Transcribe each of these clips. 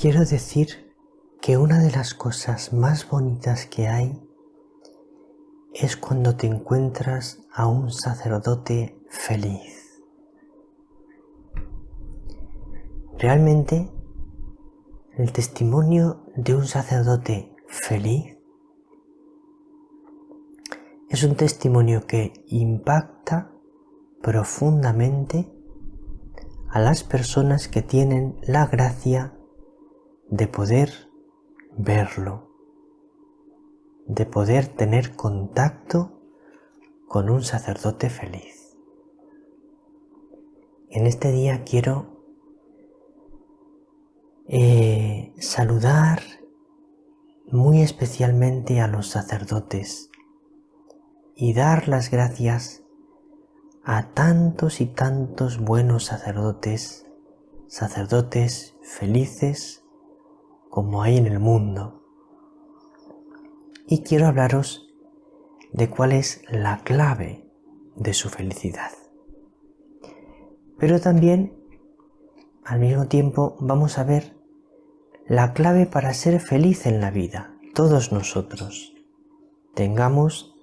quiero decir que una de las cosas más bonitas que hay es cuando te encuentras a un sacerdote feliz. Realmente, el testimonio de un sacerdote feliz es un testimonio que impacta profundamente a las personas que tienen la gracia de poder verlo, de poder tener contacto con un sacerdote feliz. En este día quiero saludar muy especialmente a los sacerdotes y dar las gracias a tantos y tantos buenos sacerdotes felices como hay en el mundo. Y quiero hablaros de cuál es la clave de su felicidad. Pero también, al mismo tiempo, vamos a ver la clave para ser feliz en la vida, todos nosotros, tengamos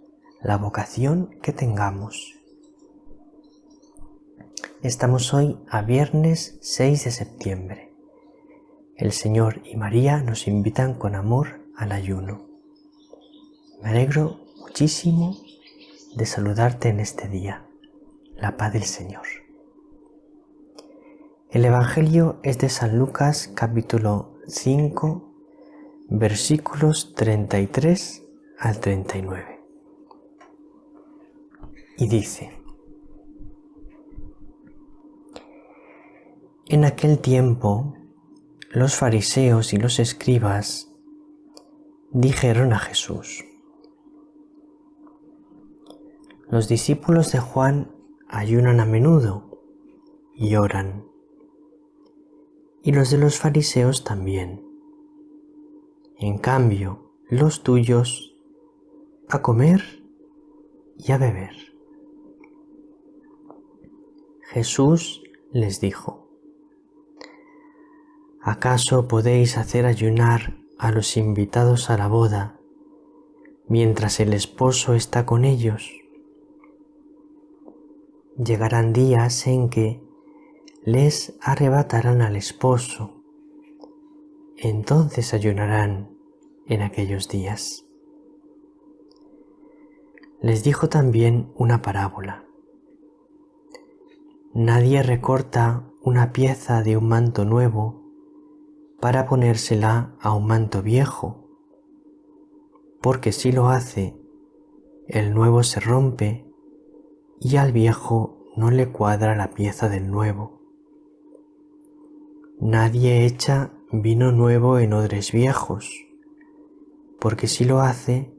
la vocación que tengamos. Estamos hoy a viernes 6 de septiembre. El Señor y María nos invitan con amor al ayuno. Me alegro muchísimo de saludarte en este día. La paz del Señor. El Evangelio es de San Lucas, capítulo 5, versículos 33 al 39. Y dice: En aquel tiempo, los fariseos y los escribas dijeron a Jesús: Los discípulos de Juan ayunan a menudo y oran, y los de los fariseos también. En cambio, los tuyos a comer y a beber. Jesús les dijo: ¿Acaso podéis hacer ayunar a los invitados a la boda mientras el esposo está con ellos? Llegarán días en que les arrebatarán al esposo. Entonces ayunarán en aquellos días. Les dijo también una parábola. Nadie recorta una pieza de un manto nuevo para ponérsela a un manto viejo, porque si lo hace, el nuevo se rompe y al viejo no le cuadra la pieza del nuevo. Nadie echa vino nuevo en odres viejos, porque si lo hace,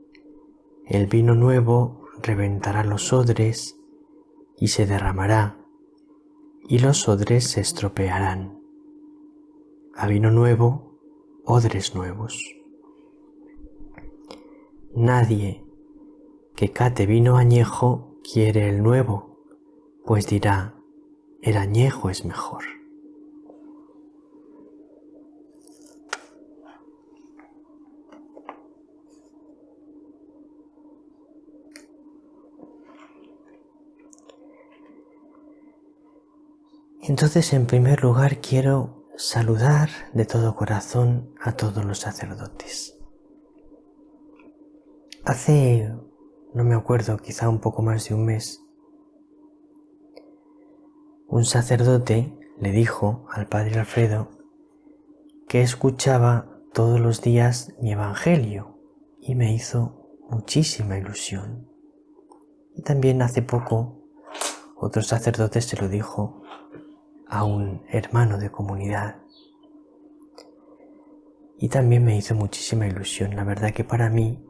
el vino nuevo reventará los odres y se derramará, y los odres se estropearán. A vino nuevo, odres nuevos. Nadie que cate vino añejo quiere el nuevo, pues dirá: el añejo es mejor. Entonces, en primer lugar, quiero saludar de todo corazón a todos los sacerdotes. Hace, no me acuerdo, quizá un poco más de un mes, un sacerdote le dijo al padre Alfredo que escuchaba todos los días mi Evangelio y me hizo muchísima ilusión. Y también hace poco otro sacerdote se lo dijo a un hermano de comunidad y también me hizo muchísima ilusión. La verdad que para mí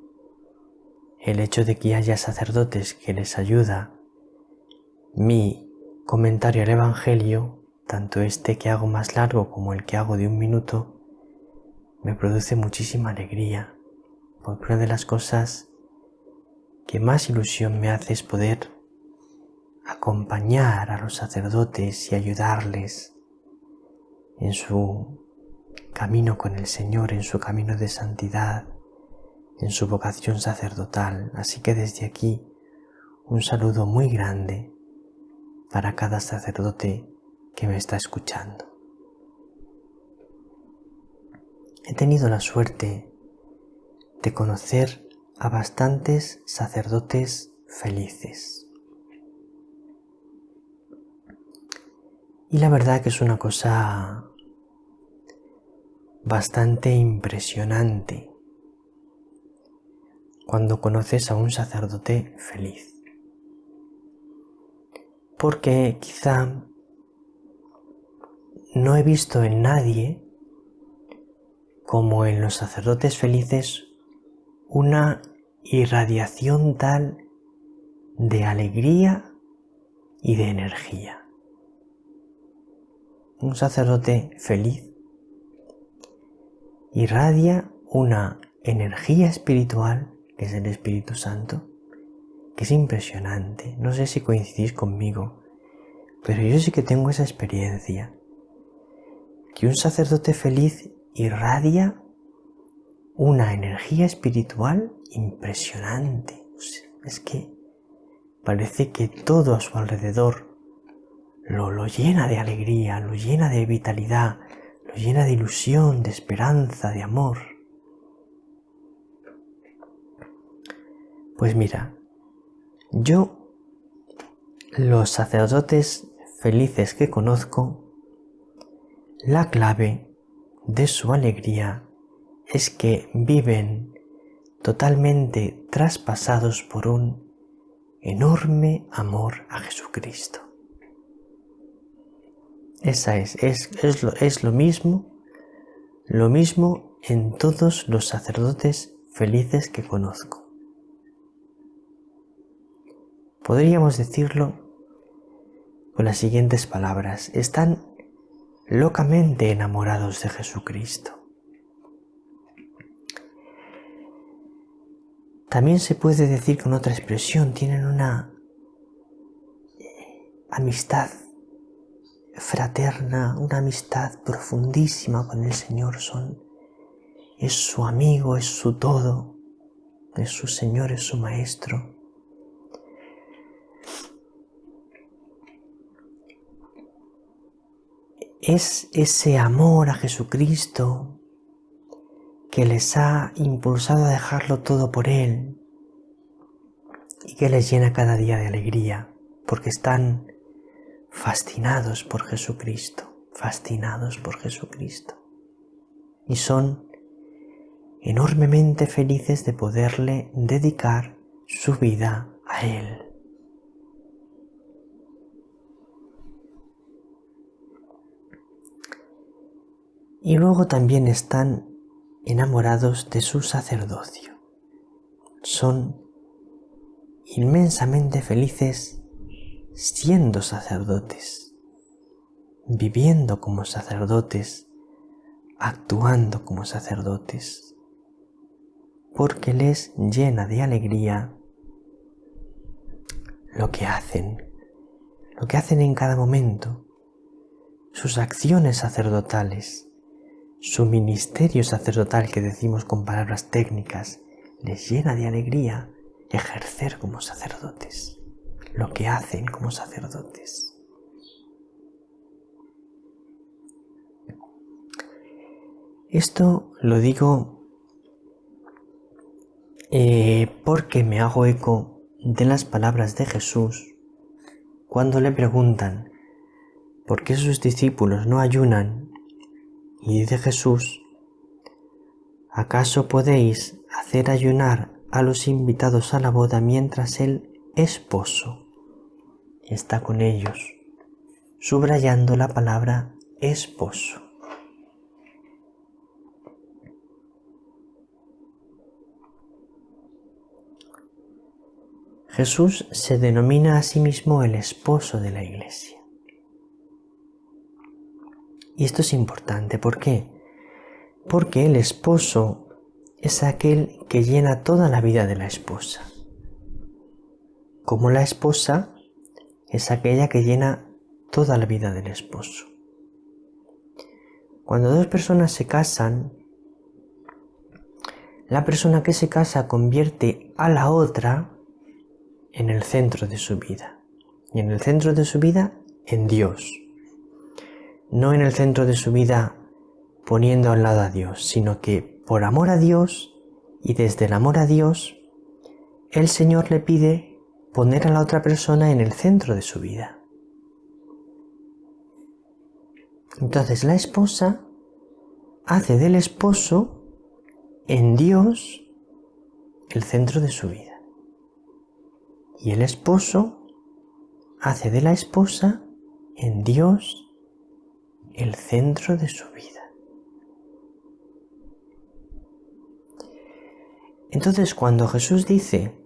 el hecho de que haya sacerdotes que les ayuda mi comentario al Evangelio, tanto este que hago más largo como el que hago de 1 minuto, me produce muchísima alegría, porque una de las cosas que más ilusión me hace es poder acompañar a los sacerdotes y ayudarles en su camino con el Señor, en su camino de santidad, en su vocación sacerdotal. Así que desde aquí un saludo muy grande para cada sacerdote que me está escuchando. He tenido la suerte de conocer a bastantes sacerdotes felices. Y la verdad que es una cosa bastante impresionante cuando conoces a un sacerdote feliz. Porque quizá no he visto en nadie, como en los sacerdotes felices, una irradiación tal de alegría y de energía. Un sacerdote feliz irradia una energía espiritual, que es el Espíritu Santo, que es impresionante. No sé si coincidís conmigo, pero yo sí que tengo esa experiencia, que un sacerdote feliz irradia una energía espiritual impresionante. Es que parece que todo a su alrededor lo llena de alegría, lo llena de vitalidad, lo llena de ilusión, de esperanza, de amor. Pues mira, los sacerdotes felices que conozco, la clave de su alegría es que viven totalmente traspasados por un enorme amor a Jesucristo. Esa es lo mismo en todos los sacerdotes felices que conozco. Podríamos decirlo con las siguientes palabras: están locamente enamorados de Jesucristo. También se puede decir con otra expresión, tienen una amistad fraterna, una amistad profundísima con el Señor. Es su amigo, es su todo, es su Señor, es su Maestro. Es ese amor a Jesucristo que les ha impulsado a dejarlo todo por Él y que les llena cada día de alegría, porque están fascinados por Jesucristo, y son enormemente felices de poderle dedicar su vida a Él. Y luego también están enamorados de su sacerdocio. Son inmensamente felices siendo sacerdotes, viviendo como sacerdotes, actuando como sacerdotes, porque les llena de alegría lo que hacen en cada momento, sus acciones sacerdotales, su ministerio sacerdotal, que decimos con palabras técnicas. Les llena de alegría ejercer como sacerdotes, lo que hacen como sacerdotes. Esto lo digo porque me hago eco de las palabras de Jesús cuando le preguntan por qué sus discípulos no ayunan, y dice Jesús: ¿acaso podéis hacer ayunar a los invitados a la boda mientras el esposo está con ellos? Subrayando la palabra esposo. Jesús se denomina a sí mismo el esposo de la Iglesia. Y esto es importante. ¿Por qué? Porque el esposo es aquel que llena toda la vida de la esposa, como la esposa es aquella que llena toda la vida del esposo. Cuando dos personas se casan, la persona que se casa convierte a la otra en el centro de su vida. Y en el centro de su vida, en Dios. No en el centro de su vida poniendo al lado a Dios, sino que por amor a Dios y desde el amor a Dios, el Señor le pide poner a la otra persona en el centro de su vida. Entonces la esposa hace del esposo en Dios el centro de su vida. Y el esposo hace de la esposa en Dios el centro de su vida. Entonces, cuando Jesús dice,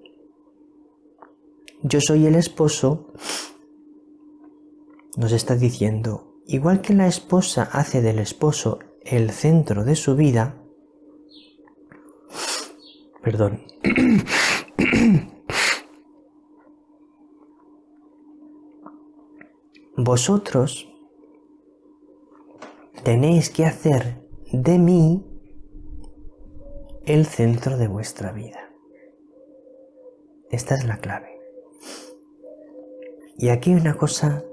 yo soy el esposo, nos está diciendo, igual que la esposa hace del esposo el centro de su vida, vosotros tenéis que hacer de mí el centro de vuestra vida. Esta es la clave. Y aquí hay una cosa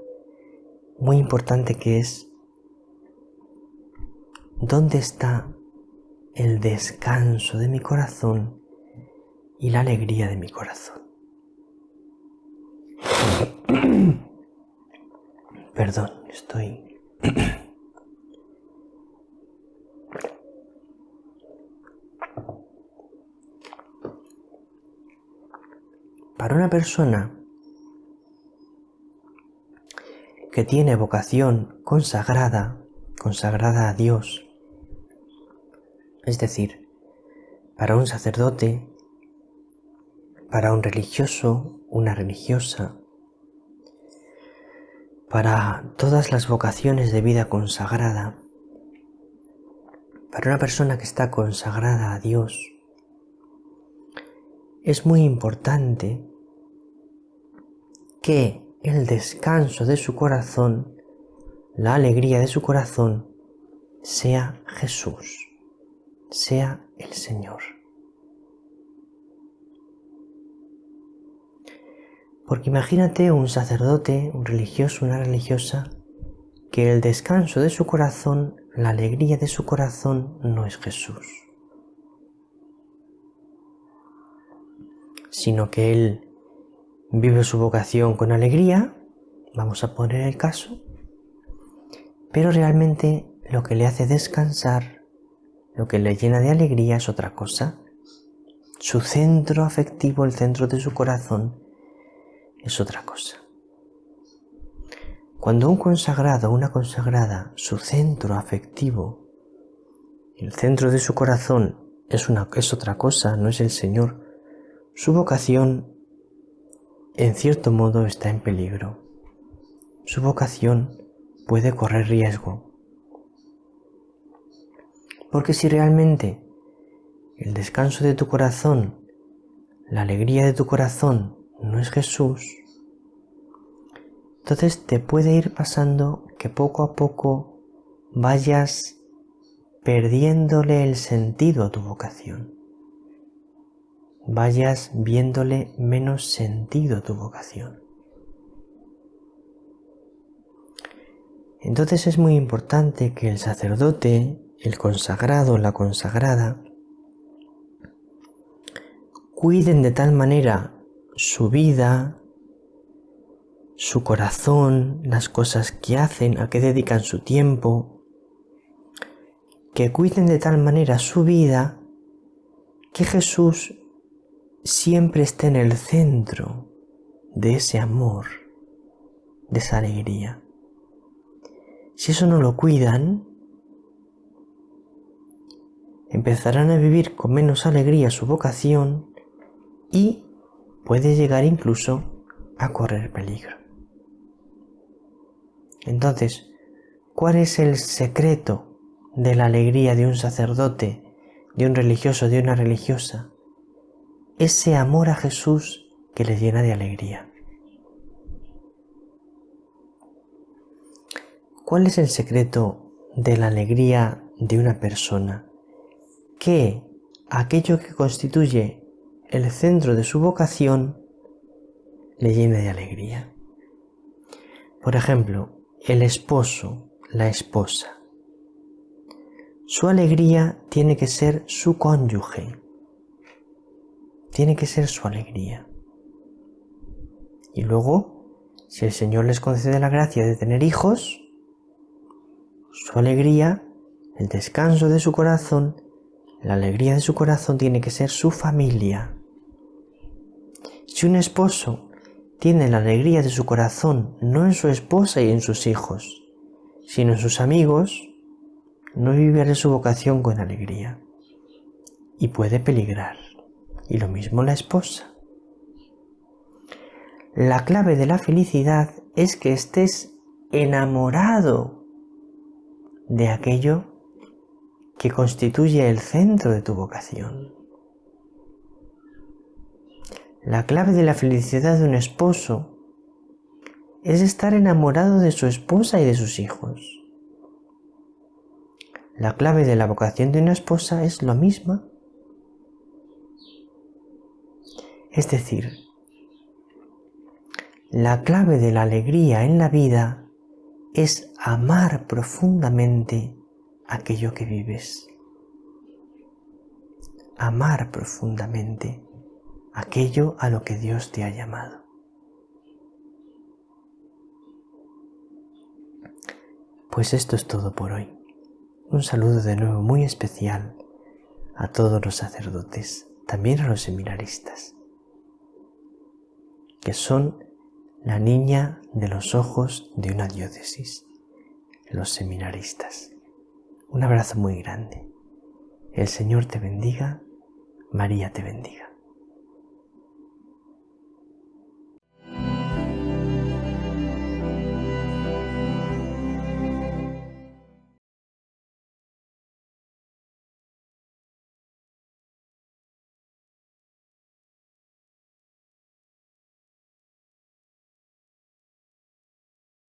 muy importante que es, ¿dónde está el descanso de mi corazón y la alegría de mi corazón? Perdón, estoy... Para una persona que tiene vocación consagrada a Dios, es decir, para un sacerdote, para un religioso, una religiosa, para todas las vocaciones de vida consagrada, para una persona que está consagrada a Dios, es muy importante que el descanso de su corazón, la alegría de su corazón, sea Jesús, sea el Señor. Porque imagínate un sacerdote, un religioso, una religiosa, que el descanso de su corazón, la alegría de su corazón no es Jesús, sino que él vive su vocación con alegría, vamos a poner el caso, pero realmente lo que le hace descansar, lo que le llena de alegría es otra cosa. Su centro afectivo, el centro de su corazón, es otra cosa. Cuando un consagrado o una consagrada, su centro afectivo, el centro de su corazón es otra cosa, no es el Señor, su vocación en cierto modo está en peligro. Su vocación puede correr riesgo. Porque si realmente el descanso de tu corazón, la alegría de tu corazón no es Jesús, entonces te puede ir pasando que poco a poco vayas perdiéndole el sentido a tu vocación. Vayas viéndole menos sentido a tu vocación. Entonces es muy importante que el sacerdote, el consagrado, la consagrada, cuiden de tal manera su vida, su corazón, las cosas que hacen, a qué dedican su tiempo, que cuiden de tal manera su vida que Jesús siempre esté en el centro de ese amor, de esa alegría. Si eso no lo cuidan, empezarán a vivir con menos alegría su vocación y puede llegar incluso a correr peligro. Entonces, ¿cuál es el secreto de la alegría de un sacerdote, de un religioso, de una religiosa? Ese amor a Jesús que le llena de alegría. ¿Cuál es el secreto de la alegría de una persona que aquello que constituye el centro de su vocación le llene de alegría. Por ejemplo, el esposo, la esposa. Su alegría tiene que ser su cónyuge, tiene que ser su alegría. Y luego, si el Señor les concede la gracia de tener hijos, su alegría, el descanso de su corazón, la alegría de su corazón tiene que ser su familia. Si un esposo tiene la alegría de su corazón no en su esposa y en sus hijos, sino en sus amigos, no vivirá su vocación con alegría y puede peligrar. Y lo mismo la esposa. La clave de la felicidad es que estés enamorado de aquello que constituye el centro de tu vocación. La clave de la felicidad de un esposo es estar enamorado de su esposa y de sus hijos. La clave de la vocación de una esposa es lo misma. Es decir, la clave de la alegría en la vida es amar profundamente aquello que vives. Amar profundamente aquello a lo que Dios te ha llamado. Pues esto es todo por hoy. Un saludo de nuevo muy especial a todos los sacerdotes, también a los seminaristas, que son la niña de los ojos de una diócesis, los seminaristas. Un abrazo muy grande. El Señor te bendiga, María te bendiga.